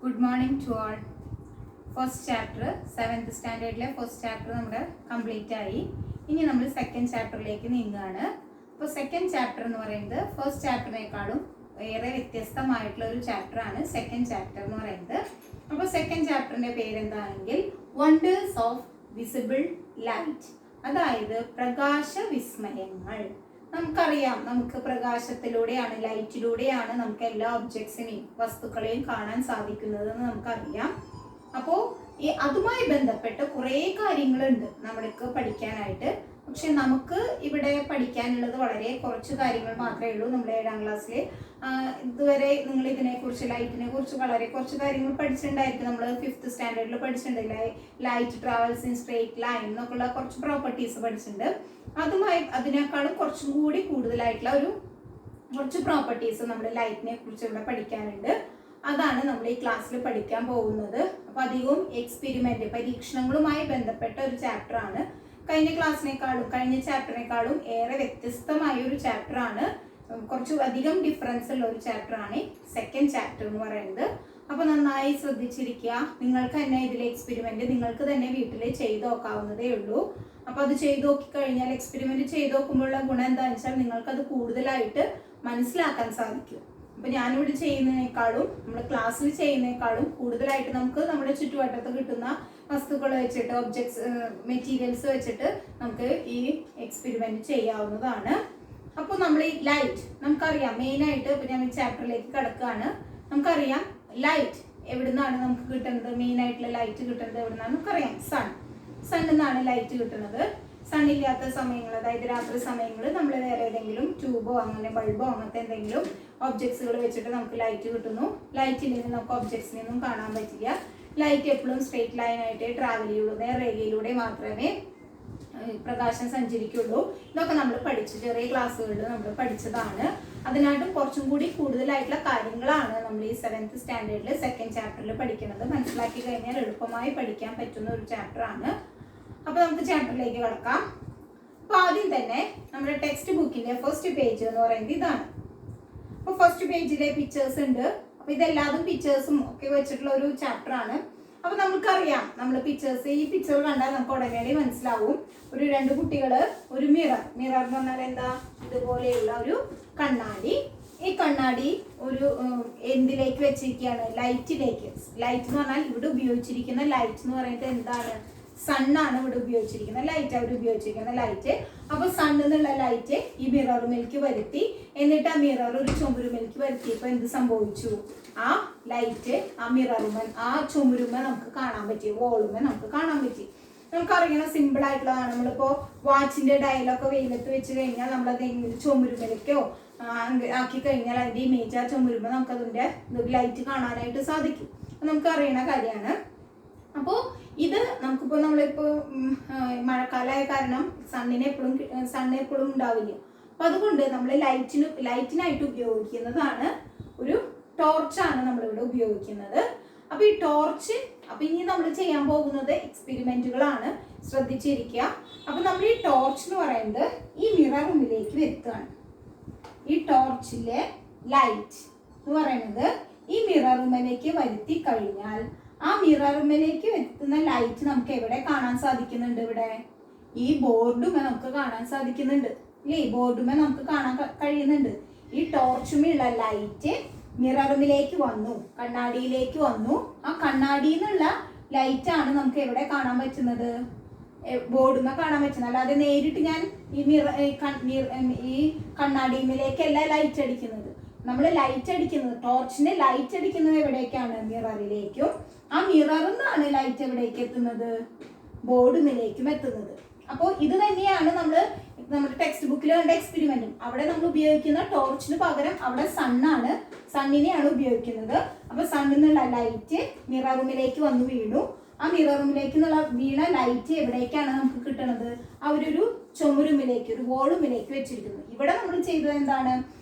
Good morning to all. First chapter, 7th standard first chapter നമ്മുടെ complete ആയി. ഇനി നമ്മൾ സെക്കൻഡ് ചാപ്റ്ററിലേക്ക് നീങ്ങുകയാണ്. അപ്പോൾ സെക്കൻഡ് ചാപ്റ്റർ എന്ന് പറയുന്നത് ഫസ്റ്റ് ചാപ്റ്ററിനേക്കാളും ഏറെ വ്യത്യസ്തമായിട്ടുള്ള ഒരു ചാപ്റ്റർ ആണ് സെക്കൻഡ് ചാപ്റ്റർ എന്ന് പറയുന്നത്. അപ്പോൾ സെക്കൻഡ് ചാപ്റ്ററിന്റെ പേരെന്താണെങ്കിൽ വണ്ടേഴ്സ് ഓഫ് വിസിബിൾ ലൈറ്റ്, അതായത് പ്രകാശ വിസ്മയങ്ങൾ. നമുക്കറിയാം, നമുക്ക് പ്രകാശത്തിലൂടെയാണ്, ലൈറ്റിലൂടെയാണ് നമുക്ക് എല്ലാ ഒബ്ജക്ട്സിനെയും വസ്തുക്കളെയും കാണാൻ സാധിക്കുന്നതെന്ന് നമുക്കറിയാം. അപ്പോൾ അതുമായി ബന്ധപ്പെട്ട് കുറേ കാര്യങ്ങളുണ്ട് നമ്മൾക്ക് പഠിക്കാനായിട്ട്. പക്ഷെ നമുക്ക് ഇവിടെ പഠിക്കാനുള്ളത് വളരെ കുറച്ച് കാര്യങ്ങൾ മാത്രമേ ഉള്ളൂ. നമ്മൾ 7ാം ക്ലാസ്സിൽ ഇതുവരെ നിങ്ങൾ ഇതിനെക്കുറിച്ച്, ലൈറ്റിനെ കുറിച്ച് വളരെ കുറച്ച് കാര്യങ്ങൾ പഠിച്ചിട്ടുണ്ടായിരിക്കും. നമ്മൾ 5th സ്റ്റാൻഡേർഡിൽ പഠിച്ചിട്ടുണ്ട്. Light travels in straight line എന്നൊക്കെയുള്ള കുറച്ച് പ്രോപ്പർട്ടീസ് പഠിച്ചിട്ടുണ്ട്. അതിനേക്കാളും കുറച്ചും കൂടി കൂടുതലായിട്ടുള്ള കുറച്ച് പ്രോപ്പർട്ടീസ് നമ്മൾ ലൈറ്റിനെ കുറിച്ച് ഇവിടെ പഠിക്കാനുണ്ട്. അതാണ് നമ്മൾ ഈ ക്ലാസ്സിൽ പഠിക്കാൻ പോകുന്നത്. അപ്പൊ അധികവും എക്സ്പെരിമെന്റ്, പരീക്ഷണങ്ങളുമായി ബന്ധപ്പെട്ട ഒരു ചാപ്റ്റർ ആണ്. കഴിഞ്ഞ ചാപ്റ്ററിനേക്കാളും ഏറെ വ്യത്യസ്തമായ ഒരു ചാപ്റ്റർ ആണ്. കുറച്ച് അധികം ഡിഫറൻസ് ഉള്ള ഒരു ചാപ്റ്റർ ആണ് സെക്കൻഡ് ചാപ്റ്റർ എന്ന് പറയുന്നത്. അപ്പൊ നന്നായി ശ്രദ്ധിച്ചിരിക്കുക. നിങ്ങൾക്ക് തന്നെ ഇതിലെ എക്സ്പെരിമെന്റ് നിങ്ങൾക്ക് തന്നെ വീട്ടിൽ ചെയ്ത് നോക്കാവുന്നതേ ഉള്ളൂ. അപ്പൊ അത് ചെയ്ത് നോക്കി കഴിഞ്ഞാൽ, എക്സ്പെരിമെന്റ് ചെയ്ത് നോക്കുമ്പോഴുള്ള ഗുണം എന്താണെന്ന് വെച്ചാൽ നിങ്ങൾക്ക് അത് കൂടുതലായിട്ട് മനസ്സിലാക്കാൻ സാധിക്കും. അപ്പൊ ഞാനിവിടെ ചെയ്യുന്നതിനേക്കാളും, നമ്മൾ ക്ലാസ്സിൽ ചെയ്യുന്നതിനേക്കാളും കൂടുതലായിട്ട് നമുക്ക് നമ്മുടെ ചുറ്റുവട്ടത്ത് കിട്ടുന്ന വസ്തുക്കൾ വെച്ചിട്ട്, ഒബ്ജക്ട്സ്, മെറ്റീരിയൽസ് വെച്ചിട്ട് നമുക്ക് ഈ എക്സ്പെരിമെന്റ് ചെയ്യാവുന്നതാണ്. അപ്പോൾ നമ്മൾ ഈ ലൈറ്റ് നമുക്കറിയാം, മെയിനായിട്ട് ഇപ്പൊ ഞാൻ ഈ ചാപ്റ്ററിലേക്ക് കിടക്കുകയാണ്. നമുക്കറിയാം ലൈറ്റ് എവിടുന്നാണ് നമുക്ക് കിട്ടുന്നത്, മെയിൻ ആയിട്ടുള്ള ലൈറ്റ് കിട്ടുന്നത് എവിടുന്നാണ് നമുക്കറിയാം. സണ്ണിൽ നിന്നാണ് ലൈറ്റ് കിട്ടുന്നത്. സണ്ണില്ലാത്ത സമയങ്ങൾ, അതായത് രാത്രി സമയങ്ങളിൽ നമ്മൾ വേറെ ഏതെങ്കിലും ട്യൂബോ അങ്ങനെ ബൾബോ അങ്ങനത്തെ എന്തെങ്കിലും ഒബ്ജക്ട്സുകൾ വെച്ചിട്ട് നമുക്ക് ലൈറ്റ് കിട്ടുന്നു. ലൈറ്റിൽ നിന്ന് നമുക്ക് ഒബ്ജക്ട്സിനൊന്നും കാണാൻ പറ്റില്ല. ലൈറ്റ് എപ്പോഴും സ്ട്രേറ്റ് ലൈനായിട്ട് ട്രാവൽ ചെയ്യുള്ളൂ. നേർരേഖയിലൂടെ മാത്രമേ പ്രകാശം സഞ്ചരിക്കുള്ളൂ. ഇതൊക്കെ നമ്മൾ പഠിച്ചു, ചെറിയ ക്ലാസ്സുകളിൽ നമ്മൾ പഠിച്ചതാണ്. അതിനായിട്ടും കുറച്ചും കൂടി കൂടുതലായിട്ടുള്ള കാര്യങ്ങളാണ് നമ്മൾ ഈ 7th സ്റ്റാൻഡേർഡിൽ സെക്കൻഡ് ചാപ്റ്ററിൽ പഠിക്കുന്നത്. മനസ്സിലാക്കി കഴിഞ്ഞാൽ എളുപ്പമായി പഠിക്കാൻ പറ്റുന്ന ഒരു ചാപ്റ്റർ ആണ്. അപ്പൊ നമുക്ക് ചാപ്റ്ററിലേക്ക് കിടക്കാം. അപ്പൊ ആദ്യം തന്നെ നമ്മുടെ ടെക്സ്റ്റ് ബുക്കിന്റെ ഫസ്റ്റ് പേജ് എന്ന് പറയുന്നത് ഇതാണ്. അപ്പൊ ഫസ്റ്റ് പേജിലെ പിക്ചേഴ്സ് ഉണ്ട്. അപ്പൊ ഇതെല്ലാതും പിക്ചേഴ്സും ഒക്കെ വെച്ചിട്ടുള്ള ഒരു ചാപ്റ്റർ ആണ്. അപ്പൊ നമുക്കറിയാം, നമ്മൾ ഈ പിക്ചർ കണ്ടാൽ നമുക്ക് ഉടനടി മനസ്സിലാവും. ഒരു 2 കുട്ടികള്, ഒരു മിറർ എന്ന് പറഞ്ഞാൽ എന്താ, ഇതുപോലെയുള്ള ഒരു കണ്ണാടി. ഈ കണ്ണാടി ഒരു എന്തിലേക്ക് വെച്ചിരിക്കുകയാണ്, ലൈറ്റിലേക്ക്. ലൈറ്റ് എന്ന് പറഞ്ഞാൽ ഇവിടെ ഉപയോഗിച്ചിരിക്കുന്ന ലൈറ്റ് എന്ന് പറയുന്നത് എന്താണ്, സണ്ണാണ് ഇവിടെ ഉപയോഗിച്ചിരിക്കുന്ന ലൈറ്റ്, അവർ ഉപയോഗിച്ചിരിക്കുന്ന ലൈറ്റ്. അപ്പൊ സണ്ണിൽ നിന്നുള്ള ലൈറ്റ് ഈ മിററുമേലേക്ക് വരുത്തി, എന്നിട്ട് ആ മിറർ ഒരു ചുമരുമേലേക്ക് വരുത്തിയപ്പോ എന്ത് സംഭവിച്ചു, ആ ലൈറ്റ് ആ മിററുമൻ, ആ ചുമരുമ നമുക്ക് കാണാൻ പറ്റി, വോളുമ നമുക്ക് കാണാൻ പറ്റി. നമുക്കറിയണം, സിമ്പിൾ ആയിട്ടുള്ളതാണ്. നമ്മളിപ്പോ വാച്ചിന്റെ ഡയലൊക്കെ വെയിലത്ത് വെച്ച് കഴിഞ്ഞാൽ നമ്മളത് ചുമരുമേലേക്കോ ആക്കി കഴിഞ്ഞാൽ അതിന്റെ ഇമേജ്, ആ ചുമരുമ നമുക്ക് അതിന്റെ ലൈറ്റ് കാണാനായിട്ട് സാധിക്കും. നമുക്ക് അറിയണ കാര്യമാണ്. അപ്പോൾ ഇത് നമുക്കിപ്പോൾ നമ്മളിപ്പോൾ മഴക്കാലമായ കാരണം സണ്ണ് എപ്പോഴും ഉണ്ടാവില്ല. അപ്പൊ അതുകൊണ്ട് നമ്മൾ ലൈറ്റിനായിട്ട് ഉപയോഗിക്കുന്നതാണ് ഒരു ടോർച്ചാണ് നമ്മളിവിടെ ഉപയോഗിക്കുന്നത്. അപ്പൊ ഈ ടോർച്ച്, അപ്പൊ ഇനി നമ്മൾ ചെയ്യാൻ പോകുന്നത് എക്സ്പെരിമെന്റുകളാണ്, ശ്രദ്ധിച്ചിരിക്കുക. അപ്പൊ നമ്മൾ ഈ ടോർച്ച് എന്ന് പറയുന്നത് ഈ മിറർ റൂമിലേക്ക് വരുത്തുകയാണ്. ഈ ടോർച്ചിലെ ലൈറ്റ് എന്ന് പറയുന്നത് ഈ മിറർ റൂമിലേക്ക് വരുത്തി കഴിഞ്ഞാൽ ആ മിററുമേലേക്ക് എത്തുന്ന ലൈറ്റ് നമുക്ക് എവിടെ കാണാൻ സാധിക്കുന്നുണ്ട്, ഇവിടെ ഈ ബോർഡുമേ നമുക്ക് കാണാൻ സാധിക്കുന്നുണ്ട് അല്ലേ, ഈ ബോർഡുമേ നമുക്ക് കാണാൻ കഴിയുന്നുണ്ട്. ഈ ടോർച്ചുമുള്ള ലൈറ്റ് മിററുമിലേക്ക് വന്നു, കണ്ണാടിയിലേക്ക് വന്നു. ആ കണ്ണാടിയിൽ നിന്നുള്ള ലൈറ്റ് ആണ് നമുക്ക് എവിടെ കാണാൻ പറ്റുന്നത്, ബോർഡുമേ കാണാൻ പറ്റുന്നത്. അല്ലാതെ നേരിട്ട് ഞാൻ ഈ കണ്ണാടിയിലേക്കല്ല ലൈറ്റ് അടിക്കുന്നത്. നമ്മൾ ലൈറ്റ് അടിക്കുന്നത്, ടോർച്ചിന് ലൈറ്റ് അടിക്കുന്നത് എവിടേക്കാണ്, മിററിലേക്കും. ആ മിററിൽ നിന്നാണ് ലൈറ്റ് എവിടേക്ക് എത്തുന്നത്, ബോർഡുമിലേക്കും എത്തുന്നത്. അപ്പോൾ ഇത് തന്നെയാണ് നമ്മുടെ ടെക്സ്റ്റ് ബുക്കിൽ കണ്ട എക്സ്പെരിമെന്റും. അവിടെ നമ്മൾ ഉപയോഗിക്കുന്ന ടോർച്ചിന് പകരം അവിടെ സണ്ണിനെയാണ് ഉപയോഗിക്കുന്നത്. അപ്പൊ സണ്ണിൽ നിന്നുള്ള ലൈറ്റ് മിററുമിലേക്ക് വന്ന് വീണു. ആ മിററുമിലേക്ക് വീണ ലൈറ്റ് എവിടേക്കാണ് നമുക്ക് കിട്ടുന്നത്, അവരൊരു ചുമരുമിലേക്ക്, ഒരു വോളുമിലേക്ക് വെച്ചിരിക്കുന്നു. ഇവിടെ നമ്മൾ ചെയ്തത് എന്താണ്,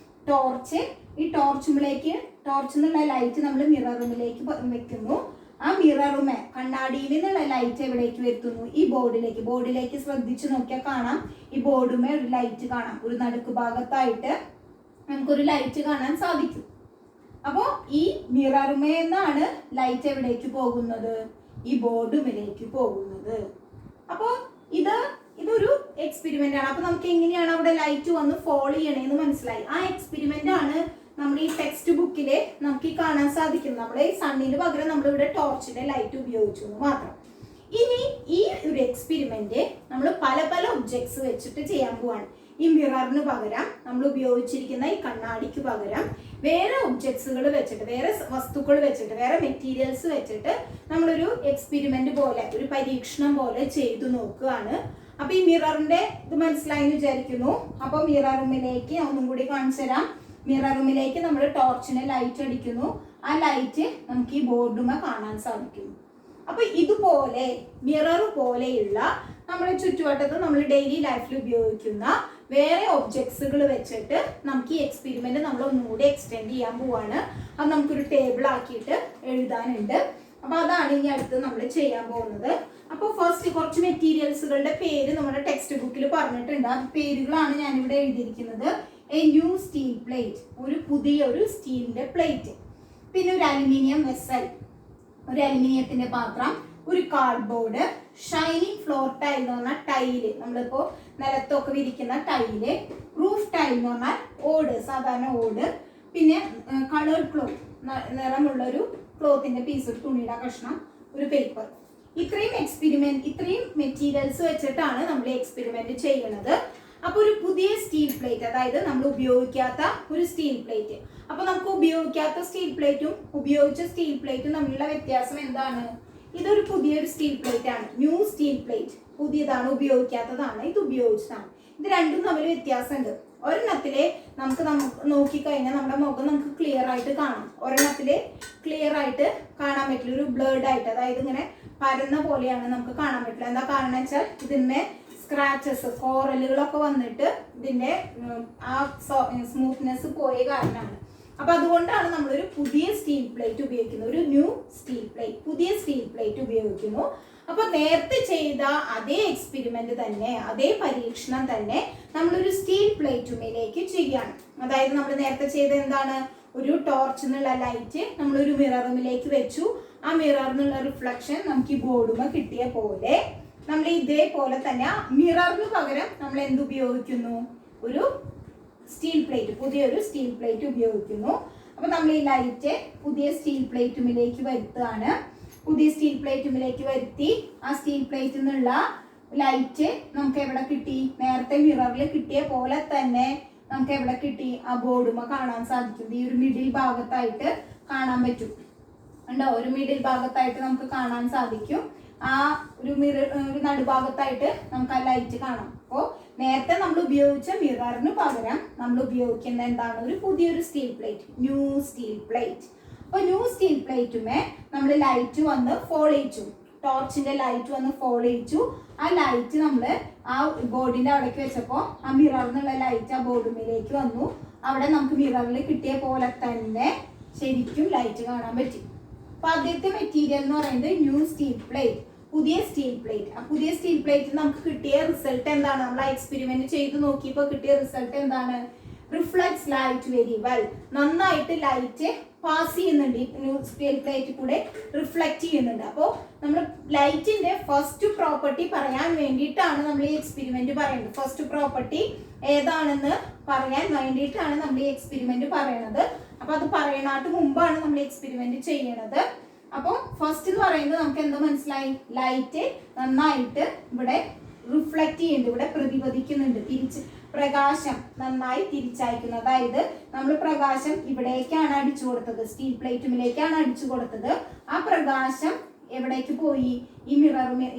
ടോർച്ച്, ഈ ടോർച്ചിൽ നിന്നുള്ള ലൈറ്റ് നമ്മൾ മിററുമിലേക്ക് വെക്കുന്നു. ആ മിററുമേ, കണ്ണാടിയിൽ നിന്നുള്ള ലൈറ്റ് എവിടേക്ക് വരുത്തുന്നു, ഈ ബോർഡിലേക്ക് ശ്രദ്ധിച്ചു നോക്കിയാൽ കാണാം, ഈ ബോർഡുമേ ഒരു ലൈറ്റ് കാണാം. ഒരു നടുക്ക് ഭാഗത്തായിട്ട് നമുക്കൊരു ലൈറ്റ് കാണാൻ സാധിക്കും. അപ്പോൾ ഈ മിററുമേന്നാണ് ലൈറ്റ് എവിടേക്ക് പോകുന്നത്? ഈ ബോർഡുമിലേക്ക് പോകുന്നത്. അപ്പോൾ ഇതൊരു എക്സ്പെരിമെന്റ് ആണ്. അപ്പൊ നമുക്ക് എങ്ങനെയാണ് അവിടെ ലൈറ്റ് വന്ന് ഫോൾ ചെയ്യണേന്ന് മനസ്സിലായി. ആ എക്സ്പെരിമെന്റ് ആണ് നമ്മുടെ ഈ ടെക്സ്റ്റ് ബുക്കില് നമുക്ക് ഈ കാണാൻ സാധിക്കുന്നത്. നമ്മുടെ ഈ സണ്ണിന് പകരം നമ്മളിവിടെ ടോർച്ചിന്റെ ലൈറ്റ് ഉപയോഗിച്ചു എന്ന് മാത്രം. ഇനി ഈ ഒരു എക്സ്പെരിമെന്റ് നമ്മൾ പല പല ഒബ്ജക്ട്സ് വെച്ചിട്ട് ചെയ്യാൻ പോവാണ്. ഈ മിററിന് പകരം നമ്മൾ ഉപയോഗിച്ചിരിക്കുന്ന ഈ കണ്ണാടിക്ക് പകരം വേറെ ഒബ്ജക്ട്സുകൾ വെച്ചിട്ട്, വേറെ വസ്തുക്കൾ വെച്ചിട്ട്, വേറെ മെറ്റീരിയൽസ് വെച്ചിട്ട് നമ്മളൊരു എക്സ്പെരിമെന്റ് പോലെ, ഒരു പരീക്ഷണം പോലെ ചെയ്തു നോക്കുകയാണ്. അപ്പൊ ഈ മിററിന്റെ ഇത് മനസ്സിലായി എന്ന് വിചാരിക്കുന്നു. അപ്പൊ മിറർ റൂമിലേക്ക് ഒന്നും കൂടി കാണിച്ചു തരാം. മിറർ റൂമിലേക്ക് നമ്മൾ ടോർച്ചിനെ ലൈറ്റ് അടിക്കുന്നു. ആ ലൈറ്റ് നമുക്ക് ഈ ബോർഡുമേ കാണാൻ സാധിക്കുന്നു. അപ്പൊ ഇതുപോലെ മിറർ പോലെയുള്ള നമ്മുടെ ചുറ്റുവട്ടത്ത് നമ്മൾ ഡെയിലി ലൈഫിൽ ഉപയോഗിക്കുന്ന വേറെ ഒബ്ജക്ട്സുകൾ വെച്ചിട്ട് നമുക്ക് ഈ എക്സ്പെരിമെന്റ് നമ്മൾ ഒന്നുകൂടി എക്സ്റ്റെൻഡ് ചെയ്യാൻ പോവാണ്. അത് നമുക്കൊരു ടേബിൾ ആക്കിയിട്ട് എഴുതാനുണ്ട്. അപ്പൊ അതാണ് ഇനി അടുത്ത് നമ്മൾ ചെയ്യാൻ പോകുന്നത്. അപ്പോൾ ഫസ്റ്റ് കുറച്ച് മെറ്റീരിയൽസുകളുടെ പേര് നമ്മുടെ ടെക്സ്റ്റ് ബുക്കിൽ പറഞ്ഞിട്ടുണ്ട്. ആ പേരുകളാണ് ഞാനിവിടെ എഴുതിയിരിക്കുന്നത്. എ ന്യൂ സ്റ്റീൽ പ്ലേറ്റ്, ഒരു പുതിയ ഒരു സ്റ്റീലിന്റെ പ്ലേറ്റ്. പിന്നെ ഒരു അലുമിനിയം വെസൽ, ഒരു അലുമിനിയത്തിന്റെ പാത്രം. ഒരു കാർഡ്ബോർഡ്. ഷൈനിങ് ഫ്ലോർ ടൈൽ എന്ന് പറഞ്ഞാൽ ടൈല്, നമ്മളിപ്പോ നിലത്തൊക്കെ വിരിക്കുന്ന ടൈല്. റൂഫ് ടൈൽ എന്ന് പറഞ്ഞാൽ ഓട്, സാധാരണ ഓട്. പിന്നെ കളേർഡ് ക്ലോത്ത്, നിറമുള്ള ഒരു ക്ലോത്തിന്റെ പീസ്, ഒരു തുണിയുടെ കഷ്ണം, ഒരു പേപ്പർ. ഇത്രയും മെറ്റീരിയൽസ് വെച്ചിട്ടാണ് നമ്മൾ എക്സ്പെരിമെന്റ് ചെയ്യുന്നത്. അപ്പൊ ഒരു പുതിയ സ്റ്റീൽ പ്ലേറ്റ്, അതായത് നമ്മൾ ഉപയോഗിക്കാത്ത ഒരു സ്റ്റീൽ പ്ലേറ്റ്. അപ്പൊ നമുക്ക് ഉപയോഗിക്കാത്ത സ്റ്റീൽ പ്ലേറ്റും ഉപയോഗിച്ച സ്റ്റീൽ പ്ലേറ്റും തമ്മിലുള്ള വ്യത്യാസം എന്താണ്? ഇതൊരു പുതിയൊരു സ്റ്റീൽ പ്ലേറ്റ് ആണ്, ന്യൂ സ്റ്റീൽ പ്ലേറ്റ്. പുതിയതാണ്, ഉപയോഗിക്കാത്തതാണ്, ഇത് ഉപയോഗിച്ചതാണ്. ഇത് രണ്ടും തമ്മിൽ വ്യത്യാസമുണ്ട്. ഒരെണ്ണത്തില് നമുക്ക് നോക്കിക്കഴിഞ്ഞാൽ നമ്മുടെ മുഖം നമുക്ക് ക്ലിയർ ആയിട്ട് കാണാം. ഒരെണ്ണത്തില് ക്ലിയർ ആയിട്ട് കാണാൻ പറ്റില്ല, ഒരു ബ്ലേഡ് ആയിട്ട്, അതായത് ഇങ്ങനെ പരന്ന പോലെയാണ് നമുക്ക് കാണാൻ പറ്റില്ല. എന്താ കാരണം വെച്ചാൽ ഇതിന്മേ സ്ക്രാച്ചസ്, കോറലുകളൊക്കെ വന്നിട്ട് ഇതിന്റെ ആ സ്മൂത്ത്നെസ് പോയ കാരണമാണ്. അപ്പൊ അതുകൊണ്ടാണ് നമ്മളൊരു പുതിയ സ്റ്റീൽ പ്ലേറ്റ് ഉപയോഗിക്കുന്നത്, ഒരു ന്യൂ സ്റ്റീൽ പ്ലേറ്റ്, പുതിയ സ്റ്റീൽ പ്ലേറ്റ് ഉപയോഗിക്കുന്നു. അപ്പൊ നേരത്തെ ചെയ്ത അതേ എക്സ്പെരിമെന്റ് തന്നെ, അതേ പരീക്ഷണം തന്നെ നമ്മളൊരു സ്റ്റീൽ പ്ലേറ്റുമേലേക്ക് ചെയ്യാണ്. അതായത് നമ്മൾ നേരത്തെ ചെയ്ത എന്താണ്? ഒരു ടോർച്ച് എന്നുള്ള ലൈറ്റ് നമ്മളൊരു മിററിലേക്ക് വെച്ചു. ആ മിററിനുള്ള റിഫ്ലക്ഷൻ നമുക്ക് ഈ ബോർഡുമേ കിട്ടിയ പോലെ നമ്മൾ ഇതേപോലെ തന്നെ മിററിന് പകരം നമ്മൾ എന്ത് ഉപയോഗിക്കുന്നു? ഒരു സ്റ്റീൽ പ്ലേറ്റ്, പുതിയൊരു സ്റ്റീൽ പ്ലേറ്റ് ഉപയോഗിക്കുന്നു. അപ്പൊ നമ്മൾ ഈ ലൈറ്റ് പുതിയ സ്റ്റീൽ പ്ലേറ്റുമിലേക്ക് വരുത്തുകയാണ്. പുതിയ സ്റ്റീൽ പ്ലേറ്റുമിലേക്ക് വരുത്തി ആ സ്റ്റീൽ പ്ലേറ്റിൽ നിന്നുള്ള ലൈറ്റ് നമുക്ക് എവിടെ കിട്ടി? നേരത്തെ മിററിൽ കിട്ടിയ പോലെ തന്നെ നമുക്ക് എവിടെ കിട്ടി? ആ ബോർഡുമേ കാണാൻ സാധിക്കും. ഈ ഒരു മിഡിൽ ഭാഗത്തായിട്ട് കാണാൻ പറ്റും. ഉണ്ടോ? ഒരു മിഡിൽ ഭാഗത്തായിട്ട് നമുക്ക് കാണാൻ സാധിക്കും. ആ ഒരു നടുഭാഗത്തായിട്ട് നമുക്ക് ആ ലൈറ്റ് കാണാം. അപ്പോൾ നേരത്തെ നമ്മൾ ഉപയോഗിച്ച മിററിന് പകരം നമ്മൾ ഉപയോഗിക്കുന്ന എന്താണ്? ഒരു പുതിയൊരു steel plate, new steel plate. അപ്പോൾ ന്യൂ സ്റ്റീൽ പ്ലേറ്റുമേ നമ്മൾ ലൈറ്റ് വന്ന് ഫോൾ ചെയ്യിച്ചു, ടോർച്ചിന്റെ ലൈറ്റ് വന്ന് ഫോൾ ചെയ്യിച്ചു. ആ ലൈറ്റ് നമ്മൾ ആ ബോർഡിന്റെ അവിടേക്ക് വെച്ചപ്പോൾ ആ മിററിനുള്ള ലൈറ്റ് ആ ബോർഡിലേക്ക് വന്നു. അവിടെ നമുക്ക് മിററിൽ കിട്ടിയ പോലെ തന്നെ ശരിക്കും ലൈറ്റ് കാണാൻ പറ്റി. അപ്പൊ ആദ്യത്തെ മെറ്റീരിയൽ എന്ന് പറയുന്നത് ന്യൂ സ്റ്റീൽ പ്ലേറ്റ്, പുതിയ സ്റ്റീൽ പ്ലേറ്റ്. ആ പുതിയ സ്റ്റീൽ പ്ലേറ്റ് നമുക്ക് കിട്ടിയ റിസൾട്ട് എന്താണ്? നമ്മൾ ആ എക്സ്പെരിമെന്റ് ചെയ്ത് നോക്കിയപ്പോൾ കിട്ടിയ റിസൾട്ട് എന്താണ്? Reflects light very well. നന്നായിട്ട് ലൈറ്റ് പാസ് ചെയ്യുന്നുണ്ട്, ഈ ന്യൂ സ്റ്റീൽ പ്ലേറ്റ് കൂടെ റിഫ്ലക്ട് ചെയ്യുന്നുണ്ട്. അപ്പോൾ നമ്മൾ ലൈറ്റിന്റെ ഫസ്റ്റ് പ്രോപ്പർട്ടി പറയാൻ വേണ്ടിയിട്ടാണ് നമ്മൾ ഈ എക്സ്പെരിമെന്റ് പറയുന്നത്. ഫസ്റ്റ് പ്രോപ്പർട്ടി ഏതാണെന്ന് പറയാൻ വേണ്ടിയിട്ടാണ് നമ്മൾ ഈ എക്സ്പെരിമെന്റ് പറയുന്നത്. അപ്പൊ അത് പറയണാട്ട് മുമ്പാണ് നമ്മൾ എക്സ്പെരിമെന്റ് ചെയ്യണത്. അപ്പോൾ ഫസ്റ്റ് എന്ന് പറയുന്നത് നമുക്ക് എന്താ മനസ്സിലായി? ലൈറ്റ് നന്നായിട്ട് ഇവിടെ റിഫ്ലക്ട് ചെയ്യുന്നുണ്ട്, ഇവിടെ പ്രതിപദിക്കുന്നുണ്ട്, പ്രകാശം നന്നായി തിരിച്ചയക്കുന്നു. അതായത് നമ്മൾ പ്രകാശം ഇവിടേക്കാണ് അടിച്ചു കൊടുത്തത്, സ്റ്റീൽ പ്ലേറ്റുമിലേക്കാണ് അടിച്ചു കൊടുത്തത്. ആ പ്രകാശം എവിടേക്ക് പോയി? ഈ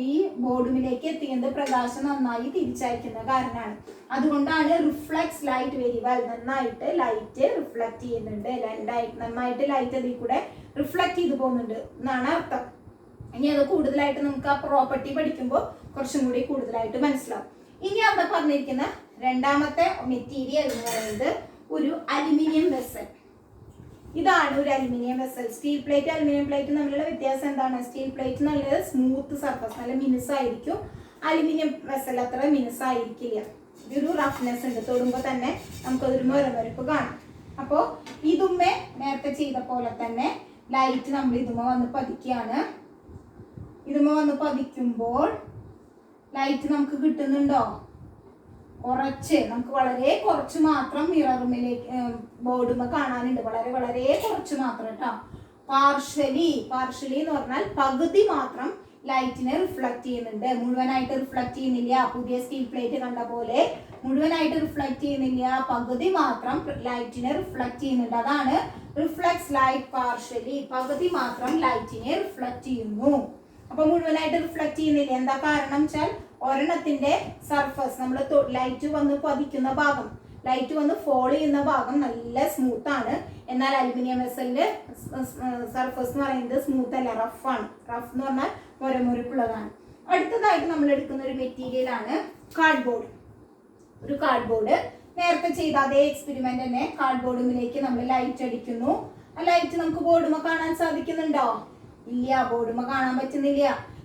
ഈ ബോർഡുമിലേക്ക് എത്തിയത് പ്രകാശം നന്നായി തിരിച്ചയക്കുന്ന കാരണമാണ്. അതുകൊണ്ടാണ് റിഫ്ലക്ട്സ് ലൈറ്റ് വെരി വെൽ. നന്നായിട്ട് ലൈറ്റ് റിഫ്ലക്ട് ചെയ്യുന്നുണ്ട്, നന്നായിട്ട് ലൈറ്റ് അതിൽ കൂടെ റിഫ്ലക്ട് ചെയ്ത് പോകുന്നുണ്ട് എന്നാണ് അർത്ഥം. ഇനി അത് കൂടുതലായിട്ട് നമുക്ക് ആ പ്രോപ്പർട്ടി പഠിക്കുമ്പോൾ കുറച്ചും കൂടി കൂടുതലായിട്ട് മനസ്സിലാവും. ഇനി അവിടെ പറഞ്ഞിരിക്കുന്ന രണ്ടാമത്തെ മെറ്റീരിയൽ എന്ന് പറയുന്നത് ഒരു അലുമിനിയം വെസൽ. ഇതാണ് ഒരു aluminium vessel. Steel plate aluminium plate തമ്മിലുള്ള വ്യത്യാസം എന്താണ്? സ്റ്റീൽ പ്ലേറ്റ് നല്ല സ്മൂത്ത് സർഫസ്, നല്ല മിനുസായിരിക്കും. അലുമിനിയം വെസൽ അത്ര മിനുസായിരിക്കില്ല. ഇതൊരു റഫ്നെസ് ഉണ്ട്, തൊടുമ്പോൾ തന്നെ നമുക്കതൊരു മുരമരപ്പ് കാണാം. അപ്പോൾ ഇതുമ്മേ നേരത്തെ ചെയ്ത പോലെ തന്നെ ലൈറ്റ് നമ്മൾ ഇതുമ്മ വന്ന് പതിക്കുകയാണ്. ഇതുമ്മ വന്ന് പതിക്കുമ്പോൾ ലൈറ്റ് നമുക്ക് കിട്ടുന്നുണ്ടോ? കുറച്ച്, നമുക്ക് വളരെ കുറച്ച് മാത്രം മിററുമിലേക്ക് ബോർഡുമ്മ കാണാനുണ്ട്. വളരെ വളരെ കുറച്ച് മാത്രം കേട്ടോ. പാർഷ്യലി എന്ന് പറഞ്ഞാൽ പകുതി മാത്രം ലൈറ്റിനെ റിഫ്ലക്ട് ചെയ്യുന്നുണ്ട്. മുഴുവനായിട്ട് റിഫ്ലക്ട് ചെയ്യുന്നില്ല. പുതിയ സ്റ്റീൽ പ്ലേറ്റ് കണ്ട പോലെ മുഴുവനായിട്ട് റിഫ്ലക്ട് ചെയ്യുന്നില്ല, പകുതി മാത്രം ലൈറ്റിനെ റിഫ്ലക്ട് ചെയ്യുന്നുണ്ട്. അതാണ് റിഫ്ലക്സ് ലൈറ്റ് പാർഷ്യലി. പകുതി മാത്രം ലൈറ്റിനെ റിഫ്ലക്ട് ചെയ്യുന്നു. അപ്പൊ മുഴുവനായിട്ട് റിഫ്ലക്ട് ചെയ്യുന്നില്ല. എന്താ കാരണം വെച്ചാൽ ഒരെണ്ണത്തിന്റെ സർഫസ്, നമ്മൾ ലൈറ്റ് വന്ന് പതിക്കുന്ന ഭാഗം, ലൈറ്റ് വന്ന് ഫോൾ ചെയ്യുന്ന ഭാഗം നല്ല സ്മൂത്ത് ആണ്. എന്നാൽ അലുമിനിയം വെസലിന്റെ സർഫസ് എന്ന് പറയുന്നത് സ്മൂത്ത് അല്ല, റഫാണ്. റഫ് എന്ന് പറഞ്ഞാൽ മുരമുരപ്പുള്ളതാണ്. അടുത്തതായിട്ട് നമ്മൾ എടുക്കുന്ന ഒരു മെറ്റീരിയൽ ആണ് കാർഡ്ബോർഡ്. ഒരു കാർഡ്ബോർഡ് നേരത്തെ ചെയ്ത അതേ എക്സ്പെരിമെന്റ് തന്നെ കാർഡ്ബോർഡിലേക്ക് നമ്മൾ ലൈറ്റ് അടിക്കുന്നു. ആ ലൈറ്റ് നമുക്ക് ബോർഡുമ കാണാൻ സാധിക്കുന്നുണ്ടോ? ഇല്ല, ബോർഡുമ കാണാൻ പറ്റുന്നില്ല.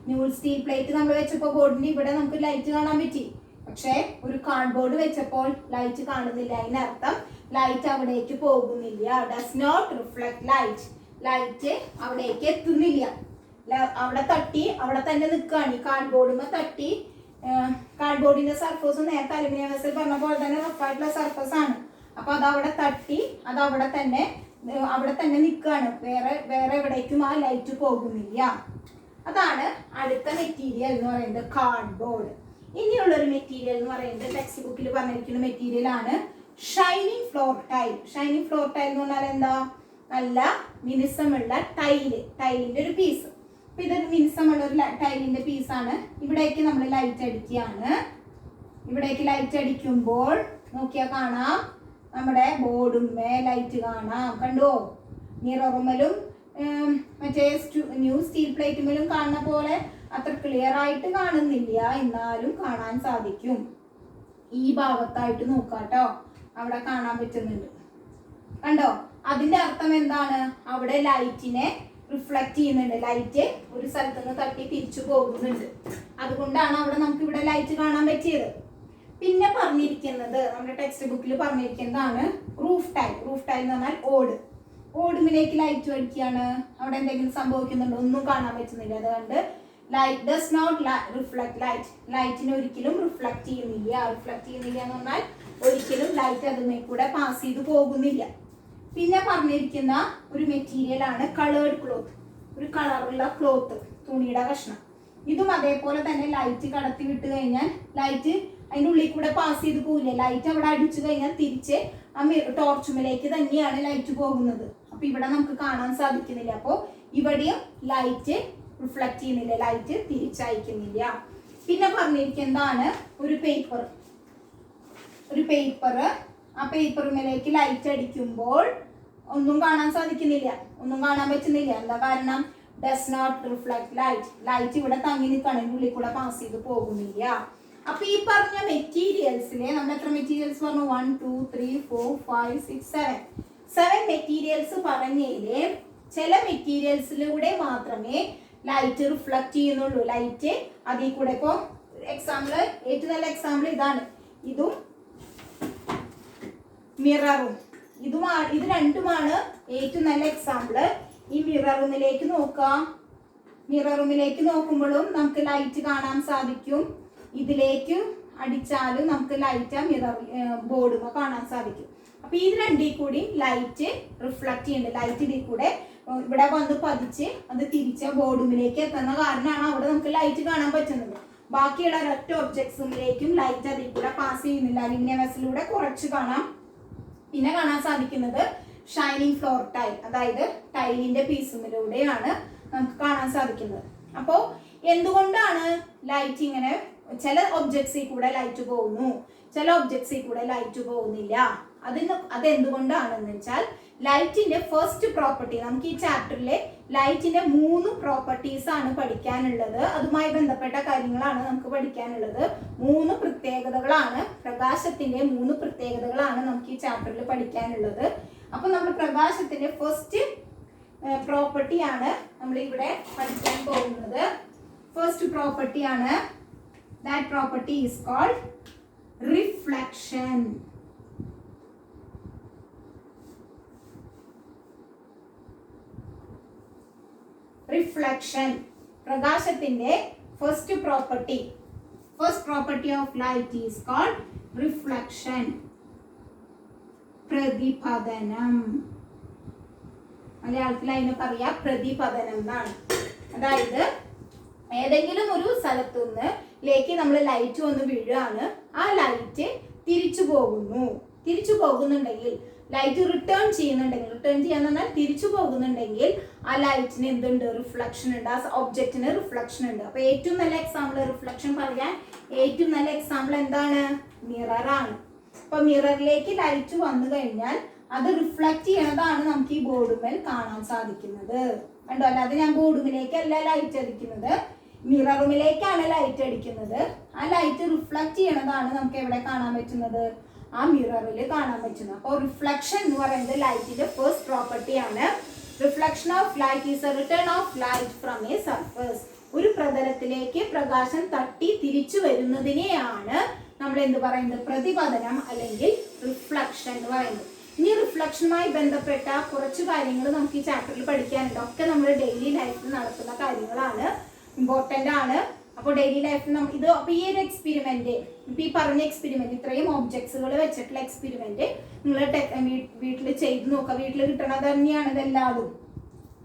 ന്യൂൾ സ്റ്റീൽ പ്ലേറ്റ് നമ്മൾ വെച്ചപ്പോൾ ബോർഡിന്റെ ഇവിടെ നമുക്ക് ലൈറ്റ് കാണാൻ പറ്റി. പക്ഷെ ഒരു കാർഡ്ബോർഡ് വെച്ചപ്പോൾ ലൈറ്റ് കാണുന്നില്ല. അതിനർത്ഥം ലൈറ്റ് അവിടേക്ക് പോകുന്നില്ല. Does not reflect light. Light അവിടേക്ക് എത്തുന്നില്ല. അവിടെ തട്ടി അവിടെ തന്നെ നിൽക്കുകയാണ്. ഈ കാർഡ്ബോർഡുമ തട്ടി, കാർഡ്ബോർഡിന്റെ സർഫസ് നേരത്തെ അലുമിനിയം വെസൽ പറഞ്ഞ പോലെ തന്നെ റഫായിട്ടുള്ള സർഫസ് ആണ്. അപ്പൊ അത് അവിടെ തട്ടി അത് അവിടെ തന്നെ നിൽക്കുകയാണ്. വേറെ എവിടേക്കും ആ ലൈറ്റ് പോകുന്നില്ല. അതാണ് അടുത്ത മെറ്റീരിയൽ എന്ന് പറയുന്നത് കാർഡ്ബോർഡ്. ഇനിയുള്ളൊരു മെറ്റീരിയൽ എന്ന് പറയുന്നത് ടെക്സ്റ്റ് ബുക്കിൽ പറഞ്ഞിരിക്കുന്ന മെറ്റീരിയൽ ആണ് shining floor tile. Shining floor tile എന്ന് പറഞ്ഞാൽ എന്താ? നല്ല മിനുസമുള്ള ടൈലിന്റെ ഒരു പീസ്. അപ്പൊ ഇതൊരു മിനുസമുള്ള ഒരു ടൈലിന്റെ പീസാണ്. ഇവിടേക്ക് നമ്മൾ ലൈറ്റ് അടിക്കുകയാണ്. ഇവിടേക്ക് ലൈറ്റ് അടിക്കുമ്പോൾ നോക്കിയാൽ കാണാം, നമ്മുടെ ബോർഡുമേ ലൈറ്റ് കാണാം. കണ്ടോ? മിററുമലും മറ്റേ ന്യൂ സ്റ്റീൽ പ്ലേറ്റുമേലും കാണുന്ന പോലെ അത്ര ക്ലിയർ ആയിട്ട് കാണുന്നില്ല, എന്നാലും കാണാൻ സാധിക്കും. ഈ ഭാഗത്തായിട്ട് നോക്കാട്ടോ, അവിടെ കാണാൻ പറ്റുന്നുണ്ട്. കണ്ടോ? അതിന്റെ അർത്ഥം എന്താണ്? അവിടെ ലൈറ്റിനെ റിഫ്ലക്ട് ചെയ്യുന്നുണ്ട്. ലൈറ്റ് ഒരു സ്ഥലത്ത് നിന്ന് തട്ടി തിരിച്ചു പോകുന്നുണ്ട്. അതുകൊണ്ടാണ് അവിടെ നമുക്ക് ഇവിടെ ലൈറ്റ് കാണാൻ പറ്റിയത്. പിന്നെ പറഞ്ഞിരിക്കുന്നത് നമ്മുടെ ടെക്സ്റ്റ് ബുക്കിൽ പറഞ്ഞിരിക്കുന്നതാണ് റൂഫ് ടൈൽ. റൂഫ് ടൈൽ എന്ന് പറഞ്ഞാൽ ഓടുമിലേക്ക് ലൈറ്റ് അടിക്കുകയാണ്. അവിടെ എന്തെങ്കിലും സംഭവിക്കുന്നുണ്ടോ? ഒന്നും കാണാൻ പറ്റുന്നില്ല. അതുകൊണ്ട് light does not reflect light. ലൈറ്റിനെ ഒരിക്കലും റിഫ്ലക്ട് ചെയ്യുന്നില്ല. റിഫ്ലക്ട് ചെയ്യുന്നില്ല എന്ന് പറഞ്ഞാൽ ഒരിക്കലും ലൈറ്റ് അതുമേ കൂടെ പാസ് ചെയ്ത് പോകുന്നില്ല. പിന്നെ പറഞ്ഞിരിക്കുന്ന ഒരു മെറ്റീരിയൽ ആണ് കളേർഡ് ക്ലോത്ത്. ഒരു കളറുള്ള ക്ലോത്ത്, തുണിയുടെ കഷ്ണം. ഇതും അതേപോലെ തന്നെ ലൈറ്റ് കടത്തി വിട്ട് കഴിഞ്ഞാൽ ലൈറ്റ് അതിൻ്റെ ഉള്ളിൽ കൂടെ പാസ് ചെയ്ത് പോകില്ലേ. ലൈറ്റ് അവിടെ അടിച്ചു കഴിഞ്ഞാൽ തിരിച്ച് ആ ടോർച്ചുമിലേക്ക് തന്നെയാണ് ലൈറ്റ് പോകുന്നത്. അപ്പൊ ഇവിടെ നമുക്ക് കാണാൻ സാധിക്കുന്നില്ല. അപ്പോൾ ഇവിടെയും ലൈറ്റ് റിഫ്ലക്ട് ചെയ്യുന്നില്ല, ലൈറ്റ് തിരിച്ചയക്കുന്നില്ല. പിന്നെ പറഞ്ഞിരിക്കുന്നതാണ് ഒരു പേപ്പർ. ആ പേപ്പറിലേക്ക് ലൈറ്റ് അടിക്കുമ്പോൾ ഒന്നും കാണാൻ സാധിക്കുന്നില്ല, ഒന്നും കാണാൻ പറ്റുന്നില്ല. എന്താ കാരണം? Does not reflect light. Light ഇവിടെ തങ്ങി നിൽക്കുകയാണ്, ഉള്ളിൽ കൂടെ പാസ് ചെയ്ത് പോകുന്നില്ല. അപ്പൊ ഈ പറഞ്ഞ മെറ്റീരിയൽസിലെ നമ്മൾ എത്ര മെറ്റീരിയൽസ് പറഞ്ഞു? 1 2 3 4 5 6 7 മെറ്റീരിയൽസ് പറഞ്ഞതില് ചില മെറ്റീരിയൽസിലൂടെ മാത്രമേ ലൈറ്റ് റിഫ്ലക്ട് ചെയ്യുന്നുള്ളൂ. ലൈറ്റ് അതിൽ കൂടെ, ഇപ്പൊ എക്സാമ്പിൾ, ഏറ്റവും നല്ല എക്സാമ്പിൾ ഇതാണ്. ഇതും മിററും, ഇത് രണ്ടുമാണ് ഏറ്റവും നല്ല എക്സാമ്പിള്. ഈ മിററുമിലേക്ക് നോക്കാം. മിററുമിലേക്ക് നോക്കുമ്പോഴും നമുക്ക് ലൈറ്റ് കാണാൻ സാധിക്കും. ഇതിലേക്ക് അടിച്ചാലും നമുക്ക് ലൈറ്റ് മിറർ ബോർഡുമ കാണാൻ സാധിക്കും. അപ്പൊ ഈ രണ്ടിൽ കൂടി ലൈറ്റ് റിഫ്ലക്ട് ചെയ്യുന്നുണ്ട്. ലൈറ്റ് ഇതിൽ കൂടെ ഇവിടെ വന്ന് പതിച്ച് അത് തിരിച്ച ബോർഡുമിലേക്ക് എത്തുന്ന കാരണമാണ് അവിടെ നമുക്ക് ലൈറ്റ് കാണാൻ പറ്റുന്നത്. ബാക്കിയുള്ള ഒരൊറ്റ ഒബ്ജക്ട്സിലേക്കും ലൈറ്റ് അതിൽ കൂടെ പാസ് ചെയ്യുന്നില്ല. അലുമിനിയം വെസലിലൂടെ കുറച്ച് കാണാം. പിന്നെ കാണാൻ സാധിക്കുന്നത് ഷൈനിങ് ഫ്ലോർ ടൈൽ, അതായത് ടൈലിന്റെ പീസുമിലൂടെയാണ് നമുക്ക് കാണാൻ സാധിക്കുന്നത്. അപ്പോൾ എന്തുകൊണ്ടാണ് ലൈറ്റ് ഇങ്ങനെ ചില ഒബ്ജക്ട്സിൽ കൂടെ ലൈറ്റ് പോകുന്നു, ചില ഒബ്ജക്ട്സിൽ കൂടെ ലൈറ്റ് പോകുന്നില്ല? അതെന്തുകൊണ്ടാണെന്ന് വെച്ചാൽ ലൈറ്റിന്റെ ഫസ്റ്റ് പ്രോപ്പർട്ടി, നമുക്ക് ഈ ചാപ്റ്ററിലെ ലൈറ്റിന്റെ 3 പ്രോപ്പർട്ടീസ് ആണ് പഠിക്കാനുള്ളത്. അതുമായി ബന്ധപ്പെട്ട കാര്യങ്ങളാണ് നമുക്ക് പഠിക്കാനുള്ളത്. 3 പ്രത്യേകതകളാണ്, പ്രകാശത്തിന്റെ 3 പ്രത്യേകതകളാണ് നമുക്ക് ഈ ചാപ്റ്ററിൽ പഠിക്കാനുള്ളത്. അപ്പൊ നമ്മൾ പ്രകാശത്തിന്റെ ഫസ്റ്റ് പ്രോപ്പർട്ടിയാണ് നമ്മൾ ഇവിടെ പഠിക്കാൻ പോകുന്നത്. ഫസ്റ്റ് പ്രോപ്പർട്ടിയാണ്, that property is called reflection. Reflection. പ്രകാശത്തിന്റെ first property of light is called reflection. പ്രതിപതനം. മലയാളത്തിൽ അതിന് പറയാ പ്രതിപതനം എന്നാണ്. അതായത് ഏതെങ്കിലും ഒരു സ്ഥലത്തുനിന്ന് നമ്മൾ ലൈറ്റ് വന്ന് വീഴുകയാണ്, ആ ലൈറ്റ് തിരിച്ചു പോകുന്നുണ്ടെങ്കിൽ ലൈറ്റ് റിട്ടേൺ ചെയ്യാന്ന് പറഞ്ഞാൽ തിരിച്ചു പോകുന്നുണ്ടെങ്കിൽ ആ ലൈറ്റിന് എന്തുണ്ട്? റിഫ്ലക്ഷൻ ഉണ്ട്. ആ ഒബ്ജക്റ്റിന് റിഫ്ലക്ഷൻ ഉണ്ട്. അപ്പൊ ഏറ്റവും നല്ല എക്സാമ്പിൾ റിഫ്ലക്ഷൻ പറയാൻ ഏറ്റവും നല്ല എക്സാമ്പിൾ എന്താണ്? മിററാണ്. അപ്പൊ മിററിലേക്ക് ലൈറ്റ് വന്നു കഴിഞ്ഞാൽ അത് റിഫ്ലക്ട് ചെയ്യണതാണ് നമുക്ക് ഈ ബോർഡുമേൽ കാണാൻ സാധിക്കുന്നത്. കണ്ടോ? അല്ലാതെ ഞാൻ ബോർഡുമിലേക്കല്ല ലൈറ്റ് അടിക്കുന്നത്, മിററുമിലേക്കാണ് ലൈറ്റ് അടിക്കുന്നത്. ആ ലൈറ്റ് റിഫ്ലക്ട് ചെയ്യണതാണ് നമുക്ക് എവിടെ കാണാൻ പറ്റുന്നത്? ആ മിററിൽ കാണാൻ പറ്റുന്നത്. അപ്പോൾ റിഫ്ലക്ഷൻ എന്ന് പറയുന്നത് ലൈറ്റിന്റെ ഫസ്റ്റ് പ്രോപ്പർട്ടി ആണ്. Reflection of light is a return of light from A surface. ഒരു പ്രതലത്തിലേക്ക് പ്രകാശം തട്ടി തിരിച്ചു വരുന്നതിനെയാണ് നമ്മൾ എന്ത് പറയുന്നത്? പ്രതിപതനം അല്ലെങ്കിൽ റിഫ്ലക്ഷൻ എന്ന് പറയുന്നത്. ഇനി റിഫ്ലക്ഷനുമായി ബന്ധപ്പെട്ട കുറച്ച് കാര്യങ്ങൾ നമുക്ക് ഈ ചാപ്റ്ററിൽ പഠിക്കാനുണ്ട്. ഒക്കെ നമ്മുടെ ഡെയിലി ലൈഫിൽ നടക്കുന്ന കാര്യങ്ങളാണ്, ഇമ്പോർട്ടൻ്റ് ആണ്. അപ്പോൾ ഡെയിലി ലൈഫിൽ ഇത് അപ്പോൾ ഈ ഒരു എക്സ്പെരിമെന്റ്, ഇപ്പൊ ഈ പറഞ്ഞ എക്സ്പെരിമെന്റ്, ഇത്രയും ഒബ്ജക്ട്സുകൾ വെച്ചിട്ടുള്ള എക്സ്പെരിമെന്റ് നിങ്ങൾ വീട്ടിൽ ചെയ്ത് നോക്കുക. വീട്ടിൽ കിട്ടണത് തന്നെയാണ് ഇതെല്ലാതും.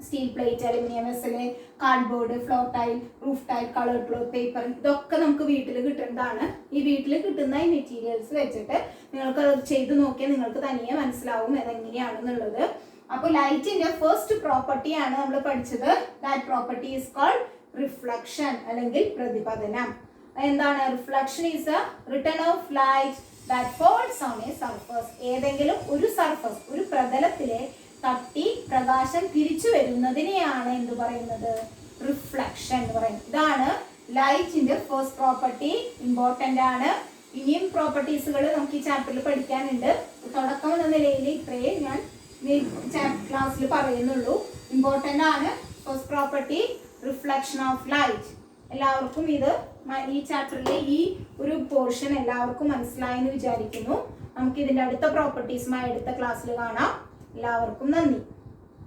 Steel plate, aluminium vessel, cardboard, floor tile, roof tile, colour cloth, paper, ഇതൊക്കെ നമുക്ക് വീട്ടിൽ കിട്ടുന്നതാണ്. ഈ വീട്ടിൽ കിട്ടുന്ന ഈ മെറ്റീരിയൽസ് വെച്ചിട്ട് നിങ്ങൾക്ക് ചെയ്ത് നോക്കിയാൽ നിങ്ങൾക്ക് തനിയെ മനസ്സിലാവും അതെങ്ങനെയാണെന്നുള്ളത്. അപ്പോൾ ലൈറ്റിന്റെ ഫസ്റ്റ് പ്രോപ്പർട്ടി ആണ് നമ്മൾ പഠിച്ചത്. That property is called reflection അല്ലെങ്കിൽ പ്രതിപതനം. എന്താണ്? Reflection is a return of light that falls on a surface. ഏതെങ്കിലും ഒരു സർഫസ്, ഒരു പ്രതലത്തിലെ തട്ടി പ്രകാശം തിരിച്ചു വരുന്നതിനെയാണ് എന്ത് പറയുന്നത്? റിഫ്ലക്ഷൻ എന്ന് പറയുന്നത്. ഇതാണ് ലൈറ്റിന്റെ ഫസ്റ്റ് പ്രോപ്പർട്ടി. ഇമ്പോർട്ടന്റ് ആണ്. ഇനിയും പ്രോപ്പർട്ടീസുകൾ നമുക്ക് ഈ ചാപ്റ്ററിൽ പഠിക്കാനുണ്ട്. തുടക്കം എന്ന നിലയിൽ ഇത്രയേ ഞാൻ ക്ലാസ്സിൽ പറയുന്നുള്ളൂ. ഇമ്പോർട്ടന്റ് ആണ്. First property reflection of light. എല്ലാവർക്കും ഇത് ഈ ചാപ്റ്ററിലെ ഈ ഒരു പോർഷൻ എല്ലാവർക്കും മനസ്സിലായെന്ന് വിചാരിക്കുന്നു. നമുക്ക് ഇതിന്റെ അടുത്ത പ്രോപ്പർട്ടീസുമായി അടുത്ത ക്ലാസ്സിൽ കാണാം. എല്ലാവർക്കും നന്ദി.